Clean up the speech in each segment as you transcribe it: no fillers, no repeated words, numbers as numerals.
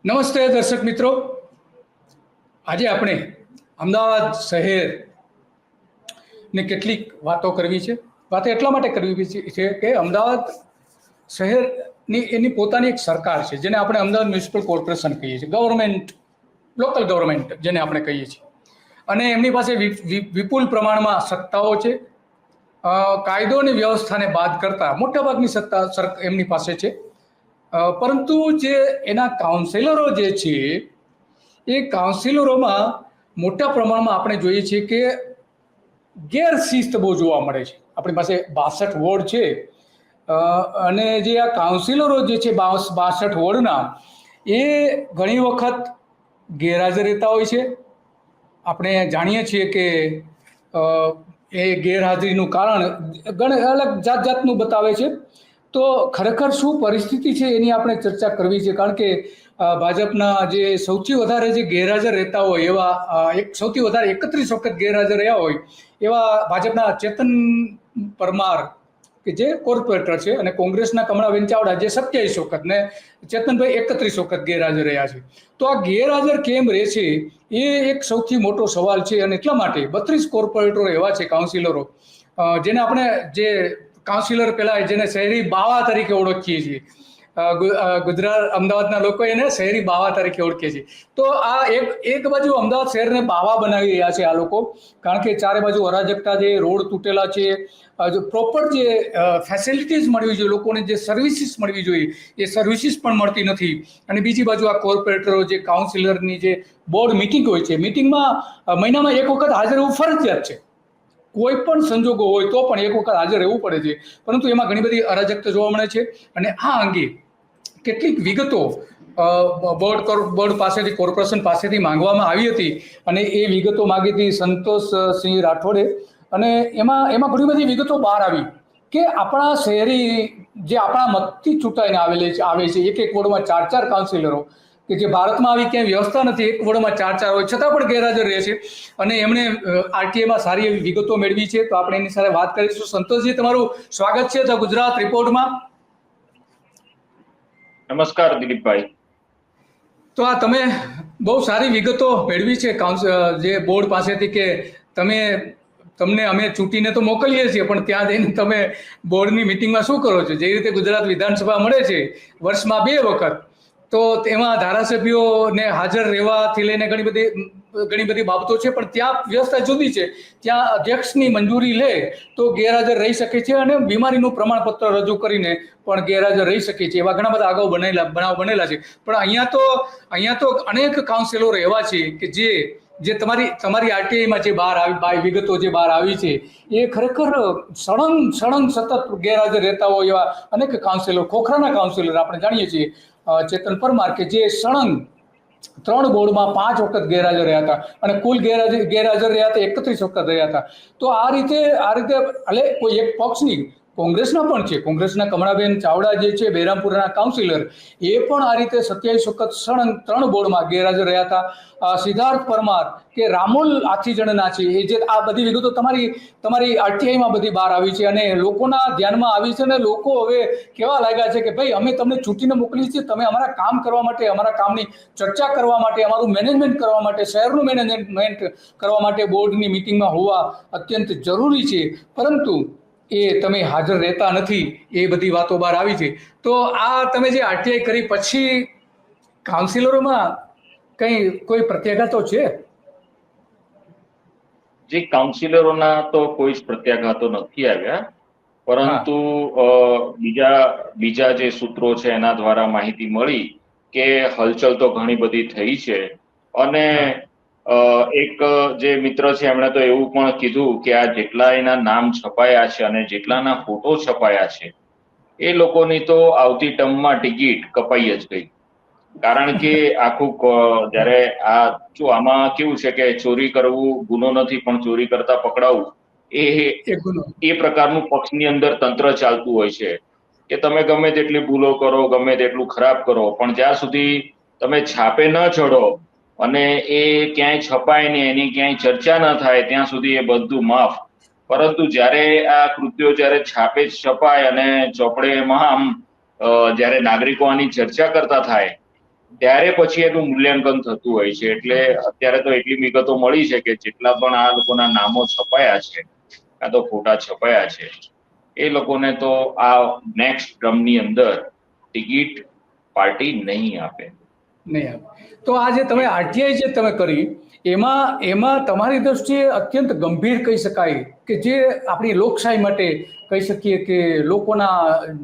નમસ્તે દર્શક મિત્રો, આજે આપણે અમદાવાદ શહેરને કેટલીક વાતો કરવી છે. વાતો એટલા માટે કરવી છે કે અમદાવાદ શહેરની એની પોતાની એક સરકાર છે, જેને આપણે અમદાવાદ મ્યુનિસિપલ કોર્પોરેશન કહીએ છીએ, ગવર્મેન્ટ, લોકલ ગવર્મેન્ટ જેને આપણે કહીએ છીએ. અને એમની પાસે વિપુલ પ્રમાણમાં સત્તાઓ છે. કાયદો અને વ્યવસ્થાને બાદ કરતા મોટાભાગની સત્તા એમની પાસે છે. પરંતુ જે એના કાઉન્સિલરો જે છે એ કાઉન્સિલરોમાં મોટા પ્રમાણમાં આપણે જોઈએ છીએ કે ગેરશિસ્ત બહુ જોવા મળે છે. આપણી પાસે 62 વોર્ડ છે અને જે આ કાઉન્સિલરો જે છે 62 વોર્ડના એ ઘણી વખત ગેરહાજર રહેતા હોય છે. આપણે જાણીએ છીએ કે એ ગેરહાજરીનું કારણ ઘણા અલગ જાતનું બતાવે છે. તો ખરેખર શું પરિસ્થિતિ છે એની આપણે ચર્ચા કરવી છે, કારણ કે ભાજપના જે સૌથી વધારે જે ગેરહાજર રહેતા હોય એવા સૌથી વધારે 31 વખત ગેરહાજર રહ્યા હોય એવા ભાજપના ચેતન પરમાર કે જે કોર્પોરેટર છે, અને કોંગ્રેસના કમળાબેન ચાવડા જે 27 વખત ને ચેતનભાઈ 31 વખત ગેરહાજર રહ્યા છે. તો આ ગેરહાજર કેમ રહે છે એ એક સૌથી મોટો સવાલ છે. અને એટલા માટે 32 કોર્પોરેટરો એવા છે, કાઉન્સિલરો, જેને આપણે જે કાઉન્સિલર પેલા જેને શહેરી બાવા તરીકે ઓળખીએ છીએ, ગુજરાત અમદાવાદના લોકો એને શહેરી બાવા તરીકે ઓળખે છે. તો આ એક બાજુ અમદાવાદ શહેરને બાવા બનાવી રહ્યા છે આ લોકો, કારણ કે ચારે બાજુ અરાજકતા છે, રોડ તૂટેલા છે, પ્રોપર જે ફેસિલિટીઝ મળવી જોઈએ, લોકોને જે સર્વિસીસ મળવી જોઈએ એ સર્વિસીસ પણ મળતી નથી. અને બીજી બાજુ આ કોર્પોરેટરો જે કાઉન્સિલરની જે બોર્ડ મિટિંગ હોય છે, મિટિંગમાં મહિનામાં એક વખત હાજર રહેવું ફરજિયાત છે. કોઈ પણ સંજોગો હોય તો પણ એક વખત હાજર રહેવું પડે છે, પરંતુ એમાં ઘણી બધી અરાજકતા જોવા મળે છે. અને આ અંગે કેટલીક વિગતો બોર્ડ પાસેથી, કોર્પોરેશન પાસેથી માંગવામાં આવી હતી, અને એ વિગતો માંગી હતી સંતોષસિંહ રાઠોડે. અને એમાં ઘણી બધી વિગતો બહાર આવી કે આપણા શહેરી જે આપણા મતથી ચૂંટાઈને આવે છે, એક વોર્ડમાં 4 કાઉન્સિલરો, કે જે ભારતમાં આવી ક્યાંય વ્યવસ્થા નથી, એક વોર્ડમાં 4 હોય છતાં પણ ગેરહાજર રહે છે. અને એમણે આરટીઆઈમાં સારી એવી વિગતો મેળવી છે. તો આપણે એની સાથે વાત કરીશું. સંતોષજી, તમારું સ્વાગત છે ધ ગુજરાત રિપોર્ટમાં. નમસ્કાર દિલીપભાઈ. તો આ તમે બહુ સારી વિગતો મેળવી છે જે બોર્ડ પાસેથી, કે તમને અમે ચૂંટીને તો મોકલીએ છીએ, પણ ત્યાં જઈને તમે બોર્ડની મિટિંગમાં શું કરો છો? જે રીતે ગુજરાત વિધાનસભા મળે છે વર્ષમાં 2 વખત, તો તેમાં ધારાસભ્યોને હાજર રહેવાથી લઈને ઘણી બધી બાબતો છે, પણ ત્યાં વ્યવસ્થા જુદી છે. ત્યાં અધ્યક્ષની મંજૂરી લે તો ગેરહાજર રહી શકે છે, અને બીમારીનું પ્રમાણપત્ર રજૂ કરીને પણ ગેરહાજર રહી શકે છે. એવા ઘણા બધા અગાઉ બનાવ બનેલા છે. પણ અહીંયા તો અનેક કાઉન્સિલરો એવા છે કે જે તમારી આરટીઆઈમાં જે વિગતો જે બહાર આવી છે એ ખરેખર સળંગ સતત ગેરહાજર રહેતા હોય એવા અનેક કાઉન્સિલર, ખોખરાના કાઉન્સિલર આપણે જાણીએ છીએ, ચેતન પરમાર, કે જે સળંગ 3 બોર્ડમાં 5 વખત ગેરહાજર રહ્યા હતા, અને કુલ ગેરહાજર રહ્યા હતા 31 વખત રહ્યા હતા. તો આ રીતે કોઈ એક પક્ષની કોંગ્રેસના પણ છે, કોંગ્રેસના કમળાબેન ચાવડા જે છે બહેરામપુરના કાઉન્સિલર, એ પણ આ રીતે 27 વખત સળંગ 3 બોર્ડમાં ગેરહાજર રહ્યા હતા. સિદ્ધાર્થ પરમાર કે રામોલ આથીજણના છે, એ જે આ બધી વિગતો તમારી આરટીઆઈમાં બધી બહાર આવી છે, અને લોકોના ધ્યાનમાં આવી છે. અને લોકો હવે કેવા લાગ્યા છે કે ભાઈ, અમે તમને ચૂંટીને મોકલીએ છીએ, તમે અમારા કામ કરવા માટે, અમારા કામની ચર્ચા કરવા માટે, અમારું મેનેજમેન્ટ કરવા માટે, શહેરનું મેનેજમેન્ટ કરવા માટે બોર્ડની મિટિંગમાં હોવા અત્યંત જરૂરી છે, પરંતુ એ તમે હાજર રહેતા નથી. એ બધી વાતો બહાર આવી છે. તો આ તમે જે આરટીઆઈ કરી પછી કાઉન્સિલરોમાં કોઈ પ્રત્યાઘાતો છે? જે કાઉન્સિલરોના તો કોઈ જ પ્રત્યાઘાતો નથી આવ્યા, પરંતુ બીજા જે સૂત્રો છે એના દ્વારા માહિતી મળી કે હલચલ તો ઘણી બધી થઈ છે. અને એક જે મિત્ર છે એમણે તો એવું પણ કીધું કે આ જેટલા એના નામ છપાયા છે અને જેટલાના ફોટો છપાયા છે એ લોકોની તો આવતી ટર્મમાં ટિકિટ કપાઈ જ ગઈ. કારણ કે આખું જયારે આમાં કેવું છે કે ચોરી કરવું ગુનો નથી, પણ ચોરી કરતા પકડાવું એ પ્રકારનું પક્ષની અંદર તંત્ર ચાલતું હોય છે કે તમે ગમે તેટલી ભૂલો કરો, ગમે તેટલું ખરાબ કરો, પણ જ્યાં સુધી તમે છાપે ન ચડો અને એ ક્યાંય છપાય ને એની ક્યાંય ચર્ચા ન થાય ત્યાં સુધી એ બધું માફ. પરંતુ જ્યારે આ કૃત્યો જ્યારે છાપે છપાય અને ચોપડેમાં જયારે નાગરિકો આની ચર્ચા કરતા થાય, ત્યારે પછી એનું મૂલ્યાંકન થતું હોય છે. એટલે અત્યારે તો એટલી વિગતો મળી છે કે જેટલા પણ આ લોકોના નામો છપાયા છે કાં તો ફોટા છપાયા છે, એ લોકોને તો આ નેક્સ્ટ ટર્મની અંદર ટિકિટ પાર્ટી નહીં આપે. નહીં આપે. તો આ જે તમે આરટીઆઈ જે તમે કરી એમાં તમારી દ્રષ્ટિએ અત્યંત ગંભીર કહી શકાય કે જે આપણી લોકશાહી માટે કહી શકીએ કે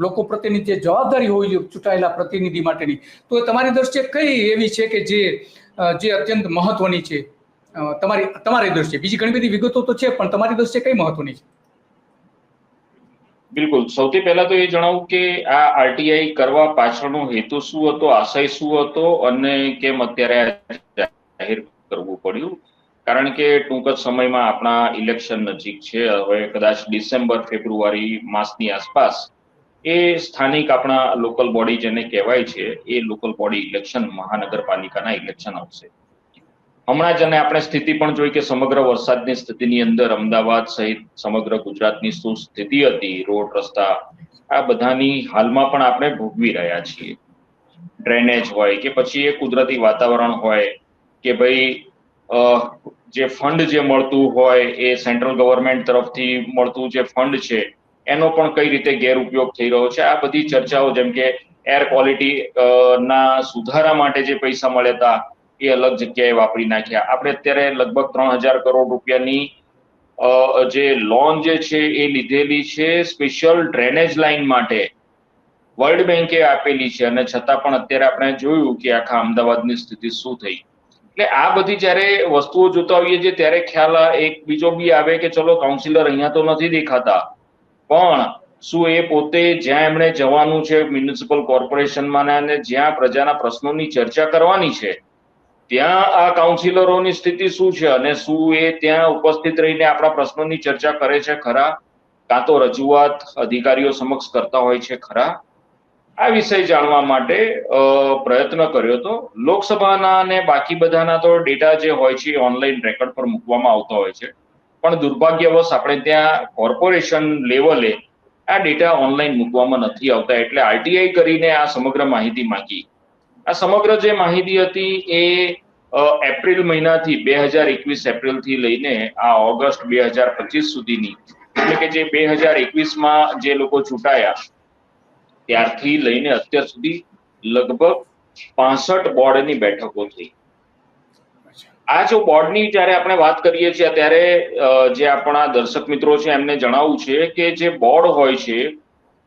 લોકો પ્રત્યેની જે જવાબદારી હોવી જોઈએ ચૂંટાયેલા પ્રતિનિધિ માટેની, તો તમારી દ્રષ્ટિએ કઈ એવી છે કે જે અત્યંત મહત્વની છે તમારી દ્રષ્ટિએ? બીજી ઘણી બધી વિગતો તો છે, પણ તમારી દ્રષ્ટિએ કઈ મહત્વની છે? બિલકુલ. સૌથી પહેલા તો એ જણાવું કે આ આરટીઆઈ કરવા પાછળનો હેતુ શું હતો, આશય શું હતો અને કેમ અત્યારે જાહેર કરવું પડ્યું? કારણ કે ટૂંક જ સમયમાં આપણા ઇલેક્શન નજીક છે. હવે કદાચ ડિસેમ્બર-ફેબ્રુઆરી માસની આસપાસ એ સ્થાનિક આપણા લોકલ બોડી જેને કહેવાય છે એ લોકલ બોડી ઇલેક્શન, મહાનગરપાલિકાના ઇલેક્શન આવશે. હમણાં જ આપણે સ્થિતિ પણ જોઈ કે સમગ્ર વરસાદની સ્થિતિની અંદર અમદાવાદ સહિત સમગ્ર ગુજરાતની શું સ્થિતિ હતી, રોડ રસ્તા આ બધાની હાલમાં પણ આપણે ભોગવી રહ્યા છીએ. ડ્રેનેજ હોય કે પછી એ કુદરતી વાતાવરણ હોય કે ભાઈ જે ફંડ જે મળતું હોય એ સેન્ટ્રલ ગવર્મેન્ટ તરફથી મળતું જે ફંડ છે એનો પણ કઈ રીતે ગેરઉપયોગ થઈ રહ્યો છે, આ બધી ચર્ચાઓ, જેમ કે એર ક્વોલિટી ના સુધારા માટે જે પૈસા મળ્યા હતા એ અલગ જગ્યાએ વાપરી નાખ્યા. આપણે અત્યારે લગભગ 3000 કરોડ રૂપિયાની જે લોન જે છે એ લીધેલી છે સ્પેશિયલ ડ્રેનેજ લાઇન માટે, વર્લ્ડ બેંકે આપેલી છે, અને છતાં પણ અત્યારે આપણે જોયું કે આખા અમદાવાદની સ્થિતિ શું થઈ. એટલે આ બધી જયારે વસ્તુઓ જોતા હોઈએ છીએ ત્યારે ખ્યાલ એક બીજો બી આવે કે ચલો કાઉન્સિલર અહીંયા તો નથી દેખાતા, પણ શું એ પોતે જ્યાં એમણે જવાનું છે મ્યુનિસિપલ કોર્પોરેશનમાં અને જ્યાં પ્રજાના પ્રશ્નોની ચર્ચા કરવાની છે ત્યાં આ કાઉન્સિલરોની સ્થિતિ શું છે અને શું એ ત્યાં ઉપસ્થિત રહીને આપણા પ્રશ્નોની ચર્ચા કરે છે ખરા, કાં તો રજૂઆત અધિકારીઓ સમક્ષ કરતા હોય છે ખરા? આ વિષય જાણવા માટે પ્રયત્ન કર્યો હતો. લોકસભાના અને બાકી બધાના તો ડેટા જે હોય છે ઓનલાઈન રેકોર્ડ પર મૂકવામાં આવતા હોય છે, પણ દુર્ભાગ્યવશ આપણે ત્યાં કોર્પોરેશન લેવલે આ ડેટા ઓનલાઈન મૂકવામાં નથી આવતા. એટલે આરટીઆઈ કરીને આ સમગ્ર માહિતી માંગી. આ સમગ્ર જે માહિતી હતી એ એપ્રિલ મહિનાથી 2021 એપ્રિલથી લઈને આ ઓગસ્ટ 2025 સુધીની, એટલે કે જે 2021માં જે લોકો ચૂંટાયા ત્યારથી લઈને અત્યાર સુધી લગભગ 65 બોર્ડની બેઠકો થઈ. આ જો બોર્ડની જ્યારે આપણે વાત કરીએ છીએ ત્યારે જે આપણા દર્શક મિત્રો છે એમને જણાવવું છે કે જે બોર્ડ હોય છે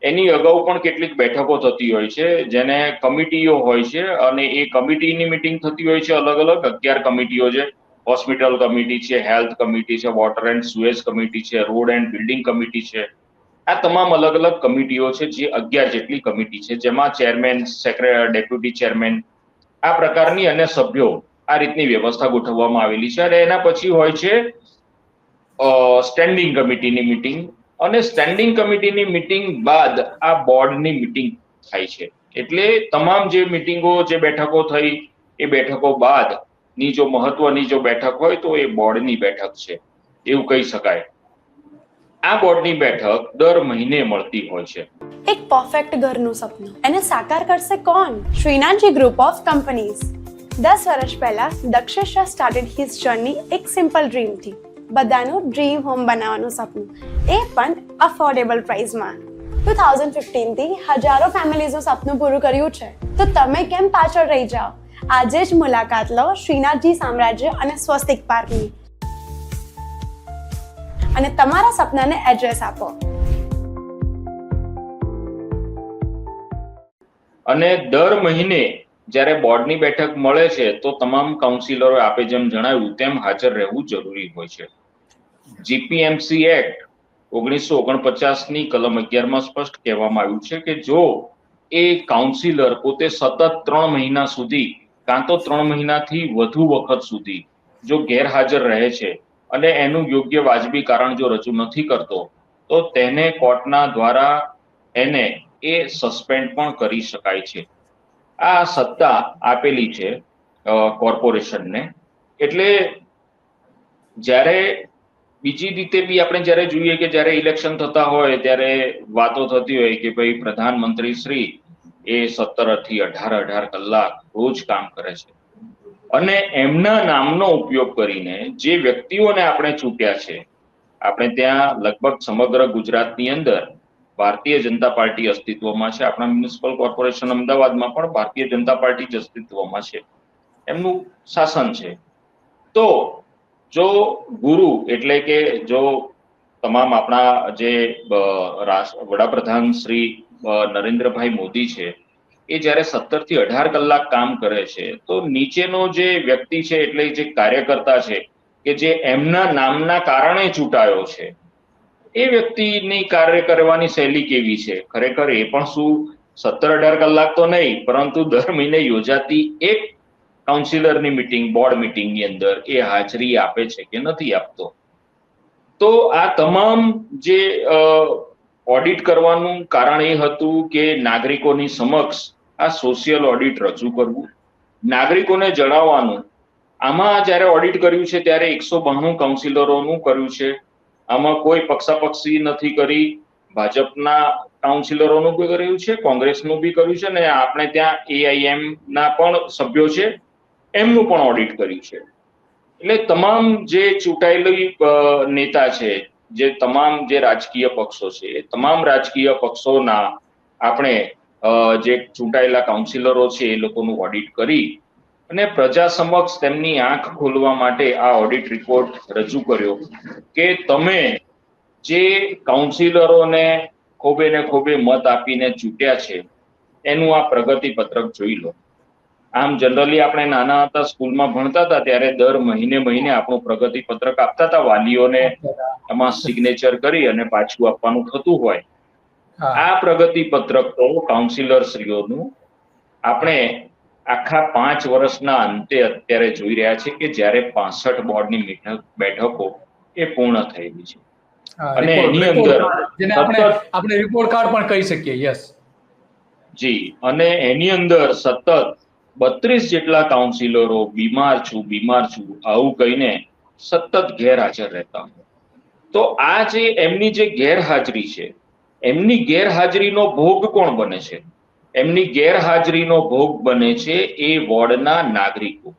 એની અગાઉ પણ કેટલીક બેઠકો થતી હોય છે જેને કમિટીઓ હોય છે, અને એ કમિટીની મીટિંગ થતી હોય છે અલગ અલગ 11 કમિટીઓ છે. હોસ્પિટલ કમિટી છે, હેલ્થ કમિટી છે, વોટર એન્ડ સુએજ કમિટી છે, રોડ એન્ડ બિલ્ડિંગ કમિટી છે. આ તમામ અલગ અલગ કમિટીઓ છે, જે 11 જેટલી કમિટી છે, જેમાં ચેરમેન, ડેપ્યુટી ચેરમેન આ પ્રકારની અને સભ્યો આ રીતની વ્યવસ્થા ગોઠવવામાં આવેલી છે. અને એના પછી હોય છે સ્ટેન્ડિંગ કમિટીની મીટિંગ, અને સ્ટેન્ડિંગ કમિટીની મીટિંગ બાદ આ બોર્ડની મીટિંગ થાય છે. એટલે તમામ જે મીટિંગો, જે બેઠકો થઈ એ બેઠકો બાદ ની જો મહત્વની જો બેઠક હોય તો એ બોર્ડની બેઠક છે એવું કહી શકાય. આ બોર્ડની બેઠક દર મહિને મળતી હોય છે. એક પરફેક્ટ ઘરનું સપનું એને સાકાર કરશે કોણ? Shrinathji group of companies. 10 વર્ષ પહેલા Dakshesh Shah started his journey એક સિમ્પલ ડ્રીમથી. બધાનું ડ્રીમ હોમ બનાવવાનું સપનું, એ પણ અફોર્ડેબલ પ્રાઇસમાં. 2015થી હજારો ફેમિલીઝનું સપનું પૂરું કર્યું છે, તો તમે કેમ પાછળ રહી જાઓ? આજે જ મુલાકાત લો શ્રીનાથજી સામ્રાજ્ય અને સ્વસ્તિક પાર્કની અને તમારા સપનાને એડ્રેસ આપો. અને દર મહિને જ્યારે બોર્ડની બેઠક મળે છે તો તમામ કાઉન્સિલરો આપે જેમ જણાવ્યું તેમ હાજર રહેવું જરૂરી હોય છે. જીપીએમસી એક્ટ 1949ની કલમ 11માં સ્પષ્ટ કહેવામાં આવ્યું છે કે જો એ કાઉન્સિલર પોતે સતત 3 મહિના સુધી કાં તો 3 મહિનાથી વધુ વખત સુધી જો ગેરહાજર રહે છે અને એનું યોગ્ય વાજબી કારણ જો રજૂ નથી કરતો તો તેને કોર્ટના દ્વારા એને એ સસ્પેન્ડ પણ કરી શકાય છે. આ સત્તા આપેલી છે કોર્પોરેશનને. એટલે જ્યારે બીજી રીતે બી આપણે જ્યારે જોઈએ કે જ્યારે ઇલેક્શન થતા હોય ત્યારે વાતો થતી હોય કે ભાઈ પ્રધાનમંત્રી શ્રી એ 17 થી 18 કલાક રોજ કામ કરે છે અને એમના નામનો ઉપયોગ કરીને જે વ્યક્તિઓને આપણે ચૂંટ્યા છે, આપણે ત્યાં લગભગ સમગ્ર ગુજરાતની અંદર ભારતીય જનતા પાર્ટી અસ્તિત્વમાં છે. આપણા મ્યુનિસિપલ કોર્પોરેશન અમદાવાદમાં પણ ભારતીય જનતા પાર્ટી જ અસ્તિત્વમાં છે, એમનું શાસન છે. તો જો ગુરુ એટલે કે જો તમામ આપણા જે વડાપ્રધાન શ્રી નરેન્દ્રભાઈ મોદી છે, એ જ્યારે 17 થી 18 કલાક કામ કરે છે, તો નીચેનો જે વ્યક્તિ છે એટલે જે કાર્યકર્તા છે કે જે એમના નામના કારણે ચૂંટાયો છે, એ વ્યક્તિની કાર્ય કરવાની શૈલી કેવી છે? ખરેખર એ પણ શું 17-18 કલાક તો નહીં, પરંતુ દર મહિને યોજાતી એક કાઉન્સિલરની મીટિંગ, બોર્ડ મીટિંગની અંદર એ હાજરી આપે છે કે નથી આપતો? તો આ તમામ જે ઓડિટ કરવાનું કારણ એ હતું કે નાગરિકોની સમક્ષ આ સોશિયલ ઓડિટ રજૂ કરવું, નાગરિકોને જણાવવાનું આમાં જ્યારે ઓડિટ કર્યું છે ત્યારે 192 કાઉન્સિલરોનું કર્યું છે, આમાં કોઈ પક્ષાપક્ષી નથી કરી, ભાજપના કાઉન્સિલરોનું બી કર્યું છે, કોંગ્રેસનું બી કર્યું છે, અને આપણે ત્યાં AIM ના પણ સભ્યો છે એમનું પણ ઓડિટ કર્યું છે. એટલે તમામ જે ચૂંટાયેલી નેતા છે, જે તમામ જે રાજકીય પક્ષો છે, એ તમામ રાજકીય પક્ષોના આપણે જે ચૂંટાયેલા કાઉન્સિલરો છે એ લોકોનું ઓડિટ કરી અને પ્રજા સમક્ષ તેમની આંખ ખોલવા માટે આ ઓડિટ રિપોર્ટ રજૂ કર્યો કે તમે જે કાઉન્સિલરોને ખોબે ને ખોબે મત આપીને ચૂંટ્યા છે એનું આ પ્રગતિ પત્રક જોઈ લો. આમ જનરલી આપણે નાના હતા, સ્કૂલમાં ભણતા હતા ત્યારે દર મહિને આપણું પ્રગતિ પત્રક આપતા હતા, વાલીઓને એમાં સિગ્નેચર કરી અને પાછું આપવાનું થતું હોય. આ પ્રગતિ પત્રક તો કાઉન્સિલર શ્રીઓનું આપણે આખા 5 વર્ષના અંતે અત્યારે જોઈ રહ્યા છે કે જ્યારે 65 બોર્ડની બેઠકો એ પૂર્ણ થયેલી છે અને એની અંદર આપણે રિપોર્ટ કાર્ડ પણ કહી શકીએ. યસ જી, અને એની અંદર સતત 32 જેટલા કાઉન્સિલરો બીમાર છું આવું કહીને સતત ગેરહાજર રહેતા. તો આ જે એમની જે ગેરહાજરી છે, એમની ગેરહાજરીનો ભોગ કોણ બને છે? એમની ગેરહાજરીનો ભોગ બને છે એ વોર્ડના નાગરિકો.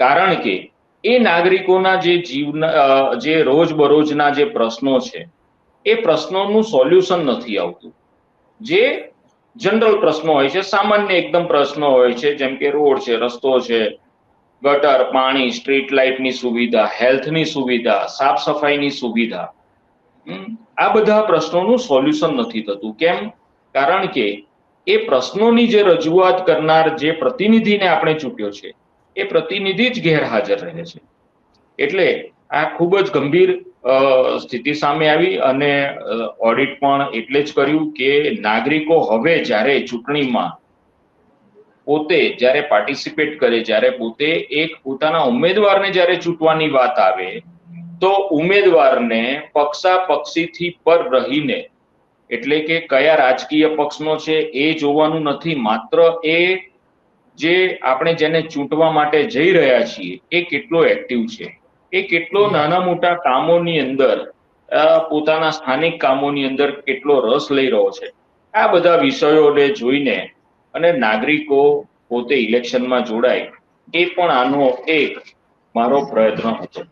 કારણ કે એ નાગરિકોના જે રોજબરોજના જે પ્રશ્નો છે એ પ્રશ્નોનું સોલ્યુશન નથી આવતું. જે જનરલ પ્રશ્નો હોય છે, સામાન્ય એકદમ પ્રશ્નો હોય છે, જેમ કે રોડ છે, રસ્તો છે, ગટર, પાણી, સ્ટ્રીટ લાઇટની સુવિધા, હેલ્થની સુવિધા, સાફ સફાઈની સુવિધા, આ બધા પ્રશ્નોનું સોલ્યુશન નથી થતું. કેમ? કારણ કે એ પ્રશ્નોની જે રજૂઆત કરનાર જે પ્રતિનિધિને આપણે ચૂંટ્યો છે એ પ્રતિનિધિ જ ગેરહાજર રહે છે. એટલે આ ખૂબ જ ગંભીર સ્થિતિ સામે આવી અને ઓડિટ પણ એટલે જ કર્યું કે નાગરિકો હવે જ્યારે ચૂંટણીમાં પોતે જ્યારે પાર્ટિસિપેટ કરે, જ્યારે પોતે એક પોતાના ઉમેદવારને જ્યારે ચૂંટવાની વાત આવે તો ઉમેદવારને પક્ષાપક્ષીથી પર રહીને, એટલે કે કયા રાજકીય પક્ષનો છે એ જોવાનું નથી, માત્ર એ જે આપણે જેને ચૂંટવા માટે જઈ રહ્યા છીએ એ કેટલો એક્ટિવ છે, એ કેટલો નાના મોટા કામોની અંદર, પોતાના સ્થાનિક કામોની અંદર કેટલો રસ લઈ રહ્યો છે, આ બધા વિષયોને જોઈને અને નાગરિકો પોતે ઇલેક્શનમાં જોડાય, એ પણ આનો એક મારો પ્રયત્ન હતો.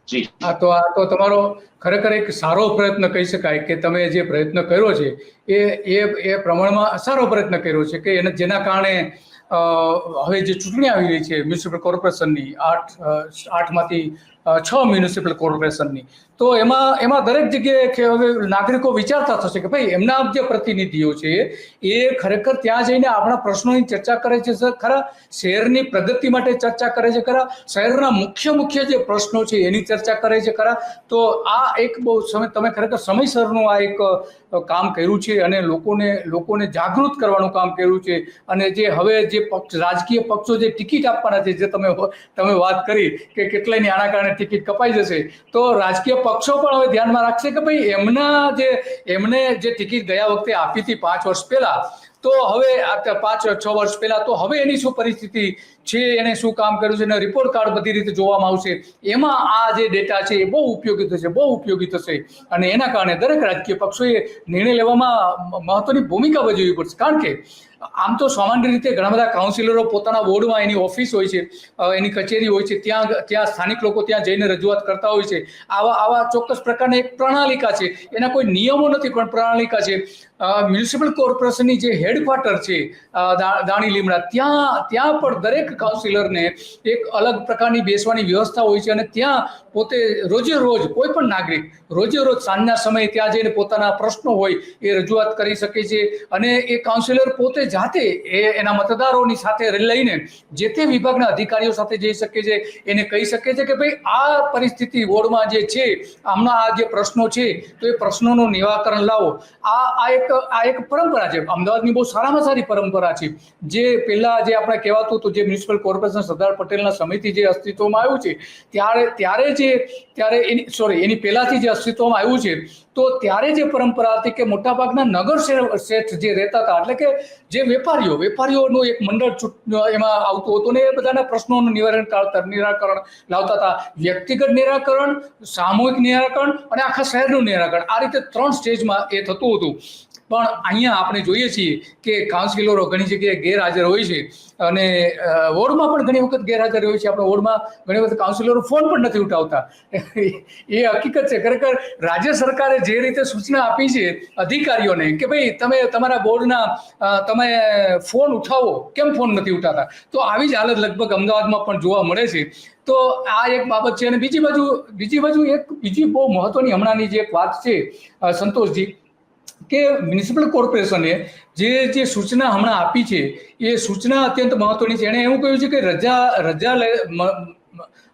જી આ તો તમારો ખરેખર એક સારો પ્રયત્ન કહી શકાય કે તમે જે પ્રયત્ન કર્યો છે એ પ્રમાણમાં સારો પ્રયત્ન કર્યો છે કે જેના કારણે હવે જે ચૂંટણી આવી રહી છે મ્યુનિસિપલ કોર્પોરેશનની 8માંથી 6 મ્યુનિસિપલ કોર્પોરેશનની, તો એમાં દરેક જગ્યાએ હવે નાગરિકો વિચારતા થશે કે ભાઈ એમના જે પ્રતિનિધિઓ છે એ ખરેખર ત્યાં જઈને આપણા પ્રશ્નોની ચર્ચા કરે છે, ખરા શહેરની પ્રગતિ માટે ચર્ચા કરે છે, ખરા શહેરના મુખ્ય જે પ્રશ્નો છે એની ચર્ચા કરે છે, ખરા. તો આ એક બહુ તમે ખરેખર સમયસરનું આ એક કામ કર્યું છે અને લોકોને જાગૃત કરવાનું કામ કર્યું છે. અને જે હવે જે રાજકીય પક્ષો જે ટિકિટ આપવાના છે, જે તમે વાત કરી કે કેટલાયની આના કારણે ટિકિટ કપાઈ જશે, તો રાજકીય પક્ષો પણ હવે ધ્યાનમાં રાખશે કે ભાઈ એમને જે ટિકિટ ગયા વખતે આપી હતી 5 વર્ષ પહેલા, તો હવે 5-6 વર્ષ પહેલા, તો હવે એની શું પરિસ્થિતિ છે એને શું કામ કર્યું છે, એના રિપોર્ટ કાર્ડ બધી રીતે જોવામાં આવશે. એમાં આ જે ડેટા છે એ બહુ ઉપયોગી થશે અને એના કારણે દરેક રાજકીય પક્ષોએ નિર્ણય લેવામાં મહત્વની ભૂમિકા ભજવવી પડશે. કારણ કે આમ તો સામાન્ય રીતે ઘણા બધા કાઉન્સિલરો પોતાના વોર્ડમાં એની ઓફિસ હોય છે, એની કચેરી હોય છે, ત્યાં સ્થાનિક લોકો ત્યાં જઈને રજૂઆત કરતા હોય છે. આવા ચોક્કસ પ્રકારની એક પ્રણાલિકા છે, એના કોઈ નિયમો નથી પણ પ્રણાલિકા છે. મ્યુનિસિપલ કોર્પોરેશનની જે હેડક્વાર્ટર છે દાણી લીમડા, ત્યાં પણ દરેક કાઉન્સિલરને એક અલગ પ્રકારની બેસવાની વ્યવસ્થા હોય છે અને ત્યાં પોતે રોજે રોજ કોઈ પણ નાગરિક સાંજના સમયે ત્યાં જઈને પોતાના પ્રશ્નો હોય એ રજૂઆત કરી શકે છે અને એ કાઉન્સિલર પોતે જાતે એના મતદારોની સાથે લઈને જે તે વિભાગના અધિકારીઓ સાથે જઈ શકે છે, એને કહી શકે છે કે ભાઈ આ પરિસ્થિતિ વોર્ડમાં જે છે, હમણાં આ જે પ્રશ્નો છે તો એ પ્રશ્નોનું નિરાકરણ લાવો. આ એક પરંપરા છે, અમદાવાદની બહુ સારામાં સારી પરંપરા છે. જે પહેલા જે આપણે કહેવાતું હતું, જે મ્યુનિસિપલ કોર્પોરેશન સરદાર પટેલના સમયથી જે અસ્તિત્વમાં આવ્યું છે એની પહેલાથી જે અસ્તિત્વમાં આવ્યું છે, તો ત્યારે જે પરંપરા હતી કે મોટાભાગના નગર શેઠ જે રહેતા હતા, એટલે કે જે વેપારીઓનું એક મંડળ એમાં આવતું હતું ને એ બધાના પ્રશ્નોનું નિરાકરણ લાવતા હતા. વ્યક્તિગત નિરાકરણ, સામૂહિક નિરાકરણ અને આખા શહેરનું નિરાકરણ, આ રીતે 3 સ્ટેજમાં એ થતું હતું. પણ અહીંયા આપણે જોઈએ છીએ કે કાઉન્સિલરો ઘણી જગ્યાએ ગેરહાજર હોય છે અને વોર્ડમાં પણ ઘણી વખત ગેરહાજર હોય છે. આપણા વોર્ડમાં ઘણી વખત કાઉન્સિલરો ફોન પણ નથી ઉઠાવતા. એ હકીકત છે. ખરેખર રાજ્ય સરકારે જે રીતે સૂચના આપી છે અધિકારીઓને કે ભાઈ તમે તમારા બોર્ડના તમે ફોન ઉઠાવો, કેમ ફોન નથી ઉઠાવતા, તો આવી જ હાલત લગભગ અમદાવાદમાં પણ જોવા મળે છે. તો આ એક બાબત છે. અને બીજી બાજુ બીજી બહુ મહત્વની હમણાંની જે એક વાત છે સંતોષજી, કે મ્યુનિસિપલ કોર્પોરેશને જે સૂચના હમણાં આપી છે એ સૂચના અત્યંત મહત્વની છે. એણે એવું કહ્યું છે કે રજા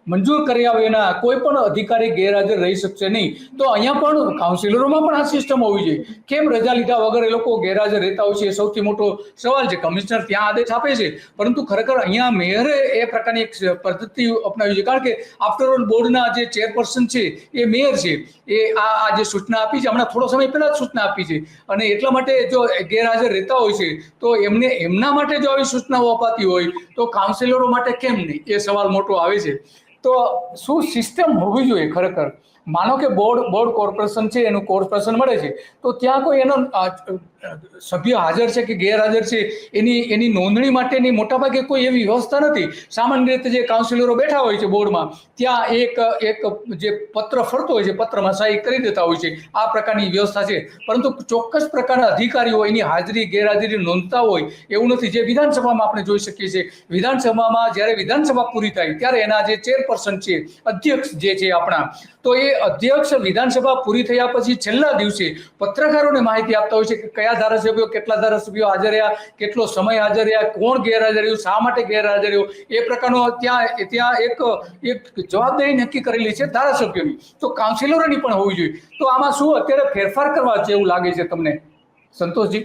મંજૂર કર્યા વિના કોઈ પણ અધિકારી ગેરહાજર રહી શકશે નહીં. તો અહીંયા પણ કાઉન્સિલરોમાં પણ આ સિસ્ટમ હોવી જોઈએ. કેમ રજા લીધા વગર એ લોકો ગેરહાજર રહેતા હોય છે, એ સૌથી મોટો સવાલ છે. કમિશનર ત્યાં આદેશ આપે છે, પરંતુ ખરેખર અહીંયા મેયરે એ પ્રકારની એક પદ્ધતિ અપનાવી છે. કારણ કે આફ્ટર ઓલ બોર્ડના જે ચેરપર્સન છે એ મેયર છે. એ આ જે સૂચના આપી છે, હમણાં થોડો સમય પહેલા જ સૂચના આપી છે અને એટલા માટે જો ગેરહાજર રહેતા હોય છે તો એમના માટે જો આવી સૂચનાઓ અપાતી હોય તો કાઉન્સિલરો માટે કેમ નહીં, એ સવાલ મોટો આવે છે. તો શું સિસ્ટમ હોવી જોઈએ ખરેખર? માનો કે બોર્ડ કોર્પોરેશન છે, એનું કોર્પોરેશન મળે છે, તો ત્યાં કોઈ એનો સભ્ય હાજર છે કે ગેરહાજર છે એની નોંધણી માટેની મોટાભાગે કોઈ એવી વ્યવસ્થા નથી. સામાન્ય રીતે જે કાઉન્સિલરો બેઠા હોય છે બોર્ડમાં, ત્યાં એક જે પત્ર ફરતો હોય છે, પત્રમાં સહી કરી દેતા હોય છે, આ પ્રકારની વ્યવસ્થા છે. પરંતુ ચોક્કસ પ્રકારના અધિકારીઓ એની હાજરી ગેરહાજરી નોંધતા હોય એવું નથી. જે વિધાનસભામાં આપણે જોઈ શકીએ છીએ, વિધાનસભામાં જ્યારે વિધાનસભા પૂરી થાય ત્યારે એના જે ચેરપર્સન છે, અધ્યક્ષ જે છે આપણા, તો એ અધ્યક્ષ વિધાનસભા પૂરી થયા પછી છેલ્લા દિવસે પત્રકારોને માહિતી આપતા હોય છે કે કયા ધારાસભ્યો, કેટલા ધારાસભ્યો હાજર રહ્યા, કેટલો સમય હાજર રહ્યા, કોણ ગેરહાજર રહ્યું, શા માટે ગેરહાજર રહ્યું, એ પ્રકારનો ત્યાં એક જવાબદારી નક્કી કરેલી છે ધારાસભ્યોની. તો કાઉન્સિલરોની પણ હોવી જોઈએ. તો આમાં શું અત્યારે ફેરફાર કરવા જેવું લાગે છે તમને સંતોષજી?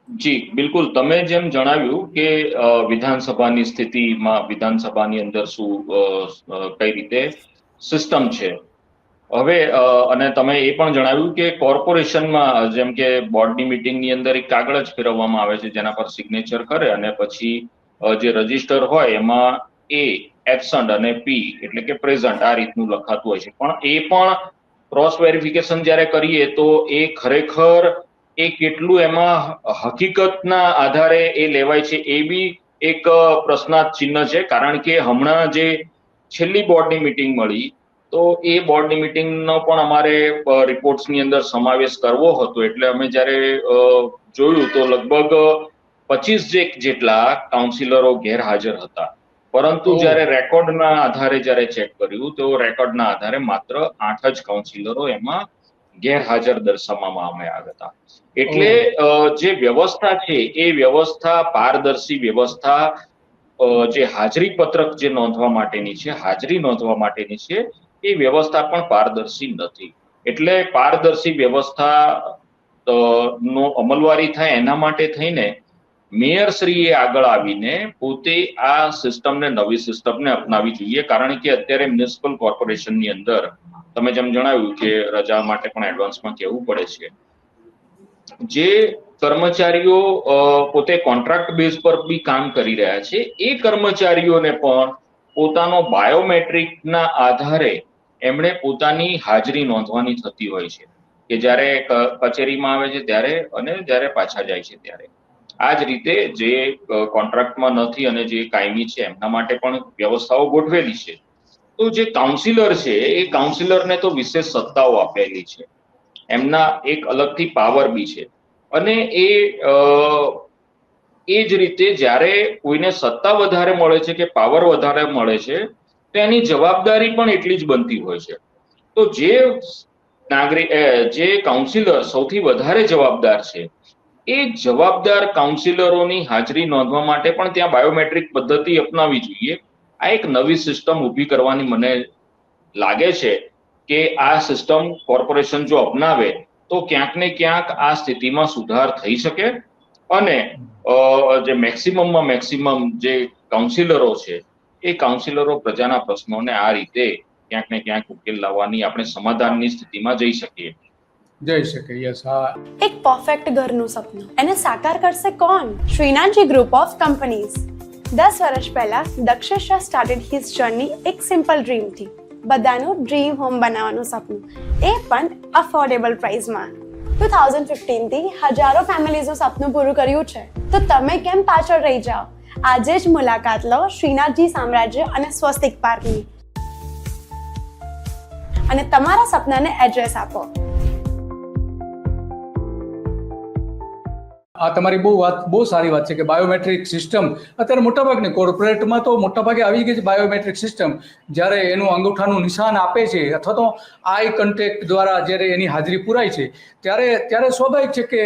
જી બિલકુલ, તમે જેમ જણાવ્યું કે વિધાનસભાની સ્થિતિમાં વિધાનસભાની અંદર કઈ રીતે સિસ્ટમ છે. હવે અને તમે એ પણ જણાવ્યું કે કોર્પોરેશનમાં જેમ કે બોર્ડની મીટિંગની અંદર એક કાગળ જ ફેરવવામાં આવે છે જેના પર સિગ્નેચર કરે અને પછી જે રજીસ્ટર હોય એમાં એ એબસન્ટ અને પી એટલે કે પ્રેઝન્ટ આ રીતનું લખાતું હોય છે. પણ એ પણ ક્રોસ વેરિફિકેશન જ્યારે કરીએ તો એ ખરેખર એ કેટલું એમાં હકીકતના આધારે એ લેવાય છે એ બી એક પ્રશ્નાર્થ ચિહ્ન છે. કારણ કે હમણાં જે છેલ્લી બોર્ડની મીટિંગ મળી તો એ બોર્ડની મીટિંગનો પણ અમારે રિપોર્ટ્સની અંદર સમાવેશ કરવો હતો. એટલે અમે જ્યારે જોયું તો લગભગ 25 જેટલા કાઉન્સિલરો ગેરહાજર હતા. પરંતુ જ્યારે રેકોર્ડના આધારે જ્યારે ચેક કર્યું તો રેકોર્ડના આધારે માત્ર 8 જ કાઉન્સિલરો એમાં ગેરહાજર દર્શાવવામાં આવ્યા હતા. એટલે જે વ્યવસ્થા છે એ વ્યવસ્થા પારદર્શી વ્યવસ્થા, જે હાજરી પત્રક જે નોંધવા માટેની છે, હાજરી નોંધવા માટેની છે, એ વ્યવસ્થા પણ પારદર્શી નથી. એટલે પારદર્શી વ્યવસ્થા નો અમલવારી થાય એના માટે થઈને મેયરશ્રીએ આગળ આવીને પોતે આ સિસ્ટમને, નવી સિસ્ટમને અપનાવી જોઈએ. કારણ કે અત્યારે મ્યુનિસિપલ કોર્પોરેશનની અંદર તમે જેમ જણાવ્યું કે રજા માટે પણ એડવાન્સમાં કહેવું પડે છે. જે કર્મચારીઓ પોતે કોન્ટ્રાક્ટ બેઝ પર બી કામ કરી રહ્યા છે, એ કર્મચારીઓને પણ પોતાનો બાયોમેટ્રિકના આધારે એમણે પોતાની હાજરી નોંધવાની થતી હોય છે, કે જ્યારે કચેરીમાં આવે છે ત્યારે અને જ્યારે પાછા જાય છે ત્યારે. આ જ રીતે જે કોન્ટ્રાક્ટમાં નથી અને જે કાયમી છે એમના માટે પણ વ્યવસ્થાઓ ગોઠવેલી છે. તો જે કાઉન્સિલર છે એ કાઉન્સિલરને તો વિશેષ સત્તાઓ આપેલી છે, એમના એક અલગથી પાવર બી છે. અને એ જ રીતે જ્યારે કોઈને સત્તા વધારે મળે છે કે પાવર વધારે મળે છે તો એની જવાબદારી પણ એટલી જ બનતી હોય છે. તો જે કાઉન્સિલર સૌથી વધારે જવાબદાર છે એ જવાબદાર કાઉન્સિલરોની હાજરી નોંધવા માટે પણ ત્યાં બાયોમેટ્રિક પદ્ધતિ અપનાવવી જોઈએ. આ એક નવી સિસ્ટમ ઊભી કરવાની મને લાગે છે કે આ સિસ્ટમ કોર્પોરેશન જો અપનાવે તો ક્યાંક ને ક્યાંક આ સ્થિતિમાં સુધાર થઈ શકે અને જે મેક્સિમમ જે કાઉન્સિલરો છે એ કાઉન્સિલરો પ્રજાના પ્રશ્નોને આ રીતે ક્યાંક ને ક્યાંક ઉકેલ લાવવાની આપણે સમાધાનની સ્થિતિમાં જઈ શકીએ. જઈ શકે. યસ. હા. એક પરફેક્ટ ઘરનું સપનું એને સાકાર કરશે કોણ? Shrinathji group of companies. 10 વર્ષ પહેલા Dakshesh Shah started his journey એક સિમ્પલ ડ્રીમથી. બધાનું ડ્રીમ હોમ બનાવવાનું સપનું, એ પણ અફોર્ડેબલ પ્રાઇસમાં. 2015 થી હજારો ફેમિલીઝનું સપનું પૂરું કર્યું છે, તો તમે કેમ પાછળ રહી જાઓ? આજે જ મુલાકાત લો શ્રીનાથજી સામ્રાજ્ય અને સ્વસ્તિક પાર્કની અને તમારા સપનાને એડ્રેસ આપો. આ તમારી બહુ સારી વાત છે કે બાયોમેટ્રિક સિસ્ટમ અત્યારે મોટાભાગની કોર્પોરેટમાં તો મોટાભાગે આવી ગઈ છે બાયોમેટ્રિક સિસ્ટમ. જ્યારે એનું અંગૂઠાનું નિશાન આપે છે અથવા તો આઈ કોન્ટેક્ટ દ્વારા જ્યારે એની હાજરી પુરાય છે ત્યારે સ્વાભાવિક છે કે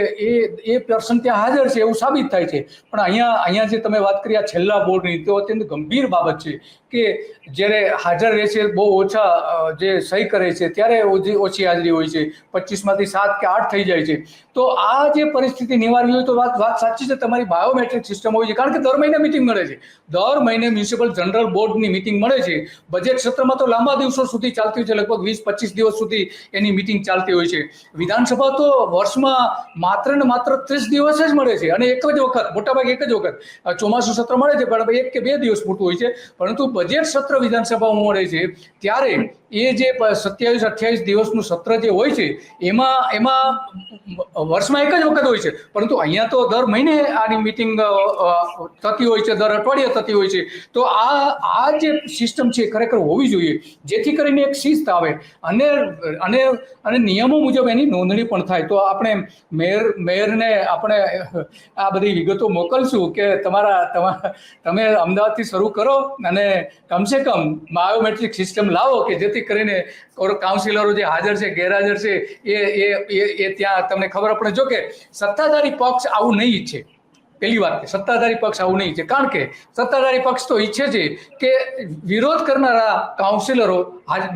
એ પર્સન ત્યાં હાજર છે એવું સાબિત થાય છે. પણ અહીંયા જે તમે વાત કરી આ છેલ્લા બોર્ડની, તો અત્યંત ગંભીર બાબત છે કે જ્યારે હાજર રહે છે બહુ ઓછા જે સહી કરે છે ત્યારે ઓછી હાજરી હોય છે, 25માંથી 7 કે 8 થઈ જાય છે. તો આ જે પરિસ્થિતિ નિવારવી હોય તો વાત સાચી છે તમારી, બાયોમેટ્રિક સિસ્ટમ હોય છે. કારણ કે દર મહિને મિટિંગ મળે છે, દર મહિને મ્યુનિસિપલ જનરલ બોર્ડની મિટિંગ મળે છે. બજેટ સત્રમાં તો લાંબા દિવસો સુધી ચાલતી હોય છે, લગભગ 20-25 દિવસ સુધી એની મિટિંગ ચાલતી હોય છે. વિધાનસભા તો વર્ષમાં માત્ર ને માત્ર 30 દિવસ જ મળે છે અને એક જ વખત, મોટાભાગે એક જ વખત ચોમાસું સત્ર મળે છે પણ 1 કે 2 દિવસ પૂરતું હોય છે. પરંતુ બજેટ સત્ર વિધાનસભામાં મળે છે ત્યારે એ જે 27-28 દિવસનું સત્ર જે હોય છે એમાં વર્ષમાં એક જ વખત હોય છે. પરંતુ અહીંયા તો દર મહિને આની મિટિંગ થતી હોય છે, દર અઠવાડિયે થતી હોય છે. તો આ જે સિસ્ટમ છે ખરેખર હોવી જોઈએ, જેથી કરીને એક શિસ્ત આવે અને નિયમો મુજબ એની નોંધણી પણ થાય. તો આપણે મેયરને આપણે આ બધી વિગતો મોકલશું કે તમે અમદાવાદથી શરૂ કરો અને કમસે કમ બાયોમેટ્રિક સિસ્ટમ લાવો કે જેથી કરીને કાઉન્સિલરો જે હાજર છે ગેરહાજર છે એ ત્યાં તમને ખબર પડે. જો કે સત્તાધારી પક્ષ આવું નહીં ઈચ્છે. પહેલી વાત, સત્તાધારી પક્ષ આવું નહીં ઈચ્છે, કારણ કે સત્તાધારી પક્ષ તો ઈચ્છે છે કે વિરોધ કરનારા કાઉન્સિલરો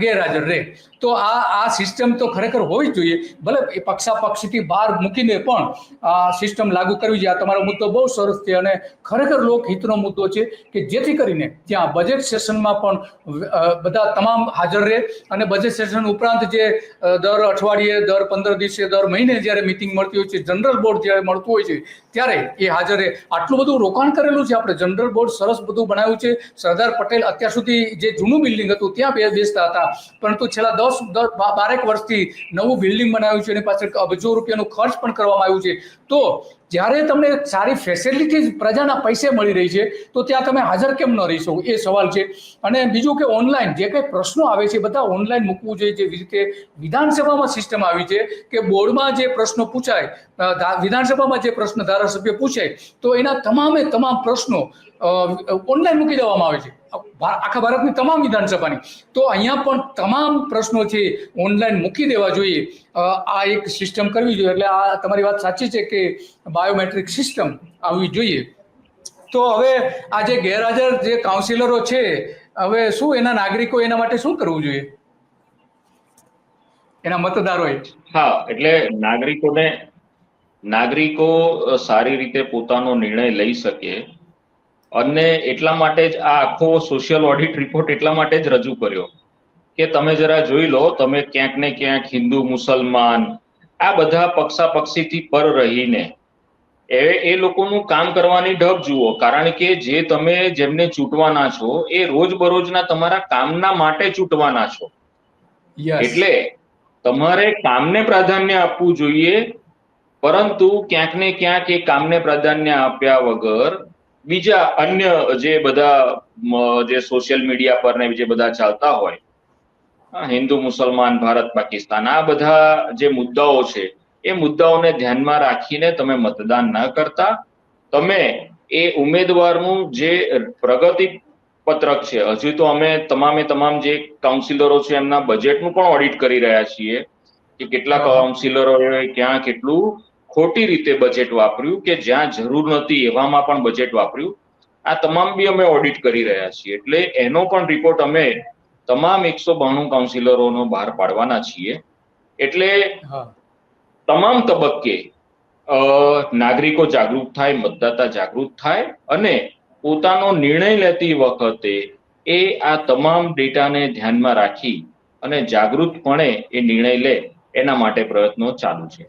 ગેરહાજર રહે. તો આ સિસ્ટમ તો ખરેખર હોવી જ જોઈએ. ભલે એ પક્ષાપક્ષથી બહાર મૂકીને પણ આ સિસ્ટમ લાગુ કરવી જોઈએ. આ તમારો મુદ્દો બહુ સરસ છે અને ખરેખર લોકહિતનો મુદ્દો છે કે જેથી કરીને ત્યાં બજેટ સેશનમાં પણ બધા તમામ હાજર રહે અને બજેટ સેશન ઉપરાંત જે દર અઠવાડિયે, દર 15 દિવસે, દર મહિને જ્યારે મિટિંગ મળતી હોય છે, જનરલ બોર્ડ જ્યારે મળતું હોય છે ત્યારે એ હાજર રહે. આટલું બધું રોકાણ કરેલું છે આપણે, જનરલ બોર્ડ સરસ બધું બનાવ્યું છે. સરદાર પટેલ અત્યાર સુધી જે જૂનું બિલ્ડિંગ હતું ત્યાં બેસતા હતા, પરંતુ છેલ્લા 10-12 વર્ષથી નવું બિલ્ડિંગ બનાવ્યું છે, એની પાછળ અબજો રૂપિયાનું ખર્ચ પણ કરવામાં આવ્યું છે. તો જ્યારે તમને સારી ફેસિલિટીઝ પ્રજાના પૈસે મળી રહી છે તો ત્યાં તમે હાજર કેમ ન રહી શકો, એ સવાલ છે. અને બીજું કે ઓનલાઈન જે કંઈ પ્રશ્નો આવે છે બધા ઓનલાઈન મૂકવું જોઈએ. જેવી રીતે વિધાનસભામાં સિસ્ટમ આવી છે કે બોર્ડમાં જે પ્રશ્નો પૂછાય, વિધાનસભામાં જે પ્રશ્ન ધારાસભ્ય પૂછે તો એના તમામ પ્રશ્નો ઓનલાઈન મૂકી દેવામાં આવે છે, આખા ભારતની તમામ વિધાનસભાની. તો અહીંયા પણ તમામ પ્રશ્નો છે ઓનલાઈન મૂકી દેવા જોઈએ. આ એક સિસ્ટમ કરવી જોઈએ. એટલે આ તમારી વાત સાચી છે કે બાયોમેટ્રિક સિસ્ટમ આવવી જોઈએ. તો હવે આ જે ગેરહાજર જે કાઉન્સિલરો છે, હવે શું એના નાગરિકો એના માટે શું કરવું જોઈએ, એના મતદારોએ? હા, એટલે નાગરિકો સારી રીતે પોતાનો નિર્ણય લઈ શકે અને એટલા માટે જ આ આખો સોશિયલ ઓડિટ રિપોર્ટ એટલા માટે જ રજૂ કર્યો કે તમે જરા જોઈ લો, તમે ક્યાંક ને ક્યાંક હિન્દુ મુસલમાન આ બધા પક્ષાપક્ષીથી પર રહીને એ લોકોનું કામ કરવાની ઢબ જુઓ, કારણ કે જે તમે જેમને ચૂંટવાના છો એ રોજબરોજના તમારા કામના માટે ચૂંટવાના છો. યસ, એટલે તમારે કામને પ્રાધાન્ય આપવું જોઈએ, પરંતુ ક્યાંક ને ક્યાંક એ કામને પ્રાધાન્ય આપ્યા વગર બીજા અન્ય જે બધા જે સોશિયલ મીડિયા પર ને જે બધા ચાલતા હોય, હિન્દુ મુસલમાન, ભારત પાકિસ્તાન, આ બધા જે મુદ્દાઓ છે એ મુદ્દાઓને ધ્યાનમાં રાખીને તમે મતદાન ન કરતા, તમે એ ઉમેદવારનું જે પ્રગતિ પત્રક છે, હજુ તો અમે તમામ જે કાઉન્સિલરો છે એમના બજેટનું પણ ઓડિટ કરી રહ્યા છીએ કે કેટલા કાઉન્સિલરોએ ક્યાં કેટલું ખોટી રીતે બજેટ વાપર્યું, કે જ્યાં જરૂર નથી એવામાં પણ બજેટ વાપર્યું. આ તમામ બી અમે ઓડિટ કરી રહ્યા છીએ, એટલે એનો પણ રિપોર્ટ અમે તમામ 192 કાઉન્સિલરોનો બહાર પાડવાના છીએ. એટલે તમામ તબક્કે નાગરિકો જાગૃત થાય, મતદાતા જાગૃત થાય અને પોતાનો નિર્ણય લેતી વખતે એ આ તમામ ડેટાને ધ્યાનમાં રાખી અને જાગૃતપણે એ નિર્ણય લે, એના માટે પ્રયત્નો ચાલુ છે.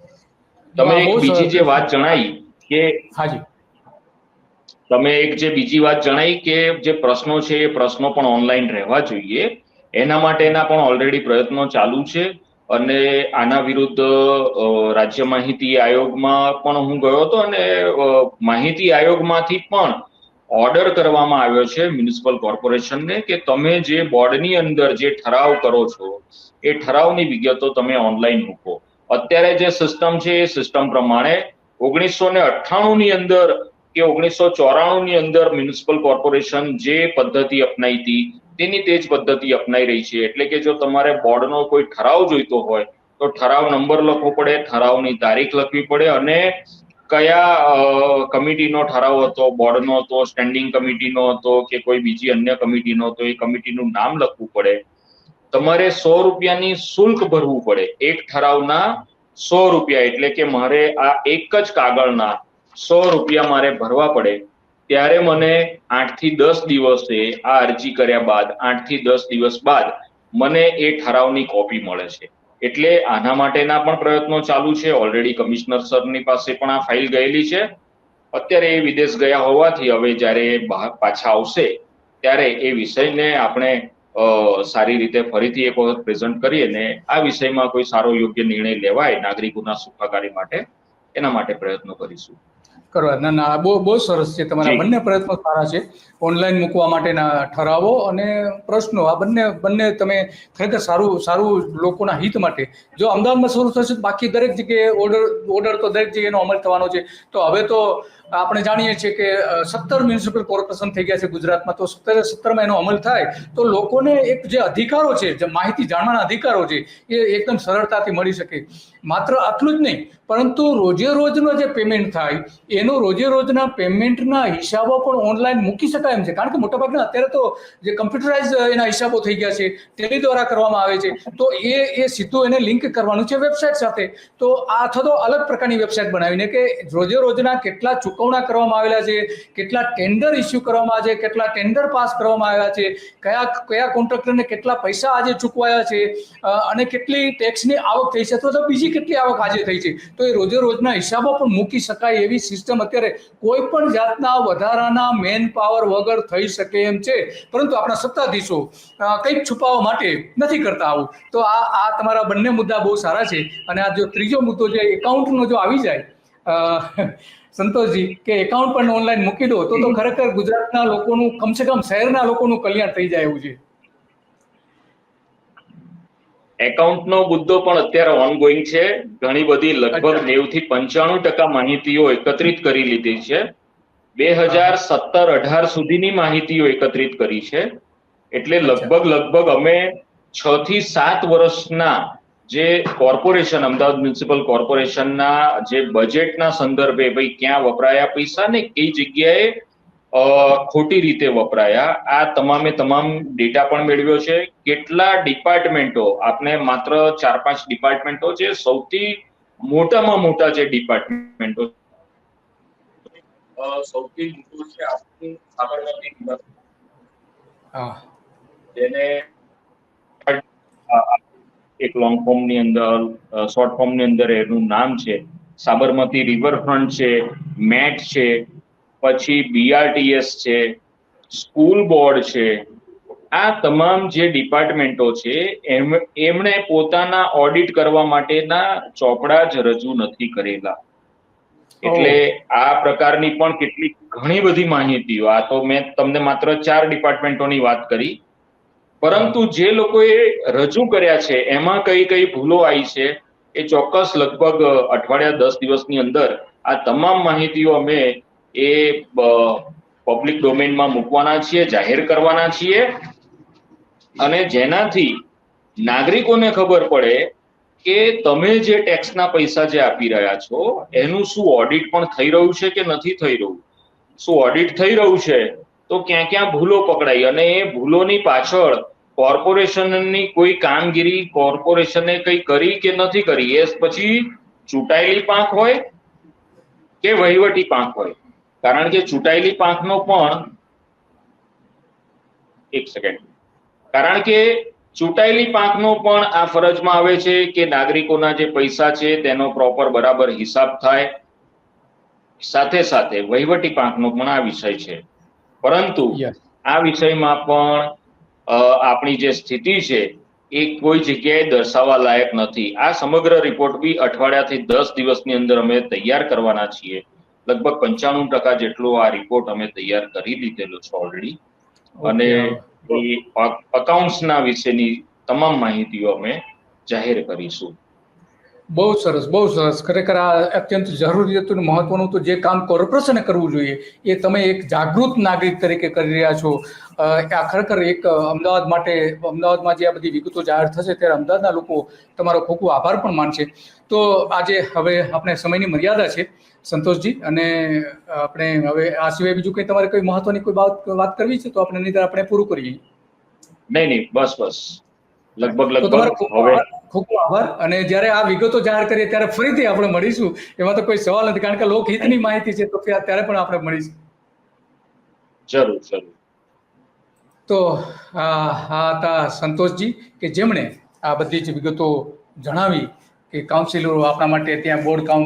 તમે એક બીજી જે વાત જણાવી કે બીજી વાત જણાવી કે જે પ્રશ્નો છે એ પ્રશ્નો પણ ઓનલાઈન રહેવા જોઈએ, એના માટેના પણ ઓલરેડી પ્રયત્નો ચાલુ છે. અને આના વિરુદ્ધ રાજ્ય માહિતી આયોગમાં પણ હું ગયો હતો અને માહિતી આયોગમાંથી પણ ઓર્ડર કરવામાં આવ્યો છે મ્યુનિસિપલ કોર્પોરેશનને કે તમે જે બોર્ડની અંદર જે ઠરાવ કરો છો એ ઠરાવની વિગતો તમે ઓનલાઈન મૂકો. અત્યારે જે સિસ્ટમ છે એ સિસ્ટમ પ્રમાણે 1998 ની અંદર કે 1994 ની અંદર મ્યુનિસિપલ કોર્પોરેશન જે પદ્ધતિ અપનાવી હતી તેની તે જ પદ્ધતિ અપનાઈ રહી છે. એટલે કે જો તમારે બોર્ડનો કોઈ ઠરાવ જોઈતો હોય તો ઠરાવ નંબર લખવો પડે, ઠરાવની તારીખ લખવી પડે અને કયા કમિટીનો ઠરાવ હતો, બોર્ડનો હતો, સ્ટેન્ડિંગ કમિટીનો હતો કે કોઈ બીજી અન્ય કમિટીનો હતો, એ કમિટીનું નામ લખવું પડે. તમારે 100 રૂપિયાની શુલ્ક ભરવું પડે, એક ઠરાવના 100 રૂપિયા. એટલે કે મારે આ એક જ કાગળના 100 રૂપિયા મારે ભરવા પડે. ત્યારે મને 8 થી 10 દિવસે આ અરજી કર્યા બાદ 8 થી 10 દિવસ બાદ મને એ ઠરાવની કોપી મળે છે. એટલે આના માટેના પણ પ્રયત્નો ચાલુ છે. ઓલરેડી કમિશનર સરની પાસે પણ આ ફાઇલ ગયેલી છે. અત્યારે એ વિદેશ ગયા હોવાથી હવે જ્યારે પાછા આવશે ત્યારે એ વિષયને આપણે સારી રીતે ફરીથી એક વખત પ્રેઝન્ટ કરીએ ને આ વિષયમાં કોઈ સારો યોગ્ય નિર્ણય લેવાય નાગરિકોના સુખાકારી માટે, એના માટે પ્રયત્નો કરીશું. કરવા ના બહુ સરસ છે. તમારા બંને પ્રયત્નો સારા છે. ઓનલાઈન મૂકવા માટેના ઠરાવો અને પ્રશ્નો, આ બંને તમે ખરેખર સારું લોકોના હિત માટે. જો અમદાવાદમાં શરૂ થશે બાકી દરેક જગ્યાએ ઓર્ડર તો દરેક જગ્યાએ એનો અમલ થવાનો છે. તો હવે તો આપણે જાણીએ છીએ કે 17 મ્યુનિસિપલ કોર્પોરેશન થઈ ગયા છે ગુજરાતમાં. તો 17માં એનો અમલ થાય તો લોકોને એક જે અધિકારો છે, જે માહિતી જાણવાના અધિકારો છે, એ એકદમ સરળતાથી મળી શકે. માત્ર આટલું જ નહીં, પરંતુ રોજે રોજનો જે પેમેન્ટ થાય એનો રોજે રોજના પેમેન્ટના હિસાબો પણ ઓનલાઈન મૂકી શકાય એમ છે. કારણ કે મોટાભાગના અત્યારે તો જે કમ્પ્યુટરાઇઝ એના હિસાબો થઈ ગયા છે, ટેલી દ્વારા કરવામાં આવે છે. તો એ સીધું એને લિંક કરવાનું છે વેબસાઇટ સાથે. તો આ અથવા તો અલગ પ્રકારની વેબસાઇટ બનાવીને કે રોજે રોજના કેટલા ચૂકવણા કરવામાં આવેલા છે, કેટલા ટેન્ડર ઇસ્યુ કરવામાં આવ્યા છે, કેટલા ટેન્ડર પાસ કરવામાં આવ્યા છે, કયા કોન્ટ્રાક્ટરને કેટલા પૈસા આજે ચૂકવાયા છે અને કેટલી ટેક્સની આવક થઈ છે અથવા તો બીજી કેટલી આવક આજે થઈ છે. તો એ રોજે રોજના હિસાબો પણ મૂકી શકાય એવી સિસ્ટમ અત્યારે કોઈ પણ જાતના વધારાના મેન પાવર વગર થઈ શકે એમ છે. પરંતુ આપણા સત્તાધીશો કંઈક છુપાવવા માટે નથી કરતા આવું. તો આ તમારા બંને મુદ્દા બહુ સારા છે. અને આ જો ત્રીજો મુદ્દો જે એકાઉન્ટનો જો આવી જાય સંતોષજી, કે એકાઉન્ટ પણ ઓનલાઈન મૂકી દો તો ખરેખર ગુજરાતના લોકોનું, કમસે કમ શહેરના લોકોનું કલ્યાણ થઈ જાય એવું છે. એકાઉન્ટનો મુદ્દો પણ અત્યારે ઓનગોઈંગ છે. ઘણી બધી લગભગ 90 થી 95% માહિતીઓ એકત્રિત કરી લીધી છે. 2017-18 સુધીની માહિતીઓ એકત્રિત કરી છે. એટલે લગભગ અમે 6 થી 7 વર્ષના જે કોર્પોરેશન, અમદાવાદ મ્યુનિસિપલ કોર્પોરેશનના જે બજેટના સંદર્ભે ભાઈ ક્યાં વપરાયા પૈસા ને કઈ જગ્યાએ ખોટી રીતે વપરાયા, આ તમામ ડેટા પણ મેળવ્યો છે. કેટલા ડિપાર્ટમેન્ટો, આપને માત્ર 4-5 ડિપાર્ટમેન્ટો જે સૌથી મોટામાં મોટા જે ડિપાર્ટમેન્ટો સૌથી મોટું છે આપણું સાબરમતી વિભાગ, જેને એક લોંગ ફોર્મની અંદર, શોર્ટ ફોર્મની અંદર એનું નામ છે સાબરમતી રિવરફ્રન્ટ છે, મેટ છે, પછી BRTS છે, સ્કૂલ બોર્ડ છે, આ તમામ જે ડિપાર્ટમેન્ટો છે એમણે પોતાના ઓડિટ કરવા માટેના ચોપડા જ રજૂ નથી કરેલા. એટલે આ પ્રકારની પણ કેટલીક ઘણી બધી માહિતીઓ, આ તો મેં તમને માત્ર 4 ડિપાર્ટમેન્ટોની વાત કરી, પરંતુ જે લોકોએ રજૂ કર્યા છે એમાં કઈ કઈ ભૂલો આવી છે એ ચોક્કસ લગભગ અઠવાડિયા 10 દિવસની અંદર આ તમામ માહિતીઓ અમે એ પબ્લિક ડોમેનમાં મૂકવાના છીએ, જાહેર કરવાના છીએ, અને જેનાથી નાગરિકોને ખબર પડે કે તમે જે ટેક્સના પૈસા જે આપી રહ્યા છો એનું શું ઓડિટ પણ થઈ રહ્યું છે કે નથી થઈ રહ્યું. શું ઓડિટ થઈ રહ્યું છે તો ક્યાં ક્યાં ભૂલો પકડાઈ, અને એ ભૂલોની પાછળ કોર્પોરેશનની કોઈ કામગીરી કોર્પોરેશને કંઈ કરી કે નથી કરી, એ પછી ચૂંટાયેલી પાંખ હોય કે વહીવટી પાંખ હોય. કારણ કે ચૂંટાયેલી પાંખનો પણ ચૂંટાયેલી પાંખનો પણ આ ફરજમાં આવે છે કે નાગરિકોના જે પૈસા છે તેનો પ્રોપર બરાબર હિસાબ થાય. સાથે સાથે વહીવટી પાંખનો પણ આ વિષય છે, પરંતુ આ વિષયમાં પણ આપણી જે સ્થિતિ છે એ કોઈ જગ્યાએ દર્શાવવા લાયક નથી. આ સમગ્ર રિપોર્ટ બી અઠવાડિયાથી 10 દિવસની અંદર અમે તૈયાર કરવાના છીએ. લગભગ 95% જેટલો આ રિપોર્ટ અમે તૈયાર કરી લીધેલો છે ઓલરેડી, અને અકાઉન્ટ્સના વિશેની તમામ માહિતીઓ અમે જાહેર કરીશું. બહુ સરસ, બહુ સરસ. ખરેખર આ અત્યંત જરૂરી હતું અને મહત્વનું હતું. જે કામ કોર્પોરેશને કરવું જોઈએ એ તમે એક જાગૃત નાગરિક તરીકે કરી રહ્યા છો. આ ખરેખર એક અમદાવાદ માટે, અમદાવાદમાં જે આ બધી વિગતો જાહેર થશે ત્યારે અમદાવાદના લોકો તમારો ખૂબ ખૂબ આભાર પણ માનશે. તો આજે હવે આપણે સમયની મર્યાદા છે સંતોષજી, અને આપણે હવે આ સિવાય બીજું કંઈ તમારે કોઈ મહત્વની કોઈ વાત કરવી છે તો આપણે નહીં આપણે પૂરું કરીએ. નહીં, બસ લગભગ હવે ખૂબ ખૂબ આભાર. અને જ્યારે આ વિગતો જાહેર કરીએ ત્યારે ફરીથી આપણે મળીશું, એમાં તો કોઈ સવાલ નથી, કારણ કે લોકહિતની માહિતી છે તો ત્યારે પણ આપણે મળીશું. જરૂર. તો આ હતા સંતોષજી કે જેમણે આ બધી જ વિગતો જણાવી કે કાઉન્સિલરો આપણા માટે ત્યાં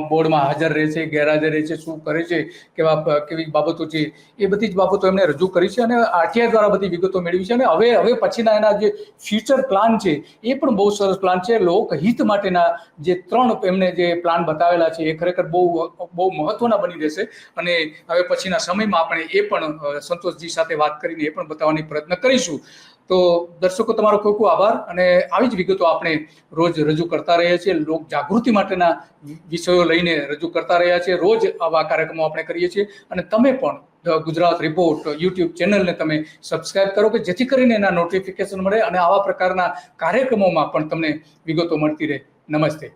બોર્ડમાં હાજર રહે છે, ગેરહાજર રહે છે, શું કરે છે, કેવી બાબતો છે, એ બધી જ બાબતો એમણે રજૂ કરી છે અને RTI દ્વારા બધી વિગતો મેળવી છે. અને હવે પછીના એના જે ફ્યુચર પ્લાન છે એ પણ બહુ સરસ પ્લાન છે. લોકહિત માટેના જે 3 એમને જે પ્લાન બતાવેલા છે એ ખરેખર બહુ મહત્વના બની રહેશે. અને હવે પછીના સમયમાં આપણે એ પણ સંતોષજી સાથે વાત કરીને એ પણ બતાવવાની પ્રયત્ન કરીશું. તો દર્શકો, તમારો ખૂબ ખૂબ આભાર. અને આવી જ વિગતો આપણે રોજ રજૂ કરતા રહ્યા છીએ, લોક જાગૃતિ માટેના વિષયો લઈને રજૂ કરતા રહ્યા છીએ. રોજ આવા કાર્યક્રમો આપણે કરીએ છીએ અને તમે પણ ધ ગુજરાત રિપોર્ટ યુટ્યુબ ચેનલને તમે સબસ્ક્રાઇબ કરો કે જેથી કરીને એના નોટિફિકેશન મળે અને આવા પ્રકારના કાર્યક્રમોમાં પણ તમને વિગતો મળતી રહે. નમસ્તે.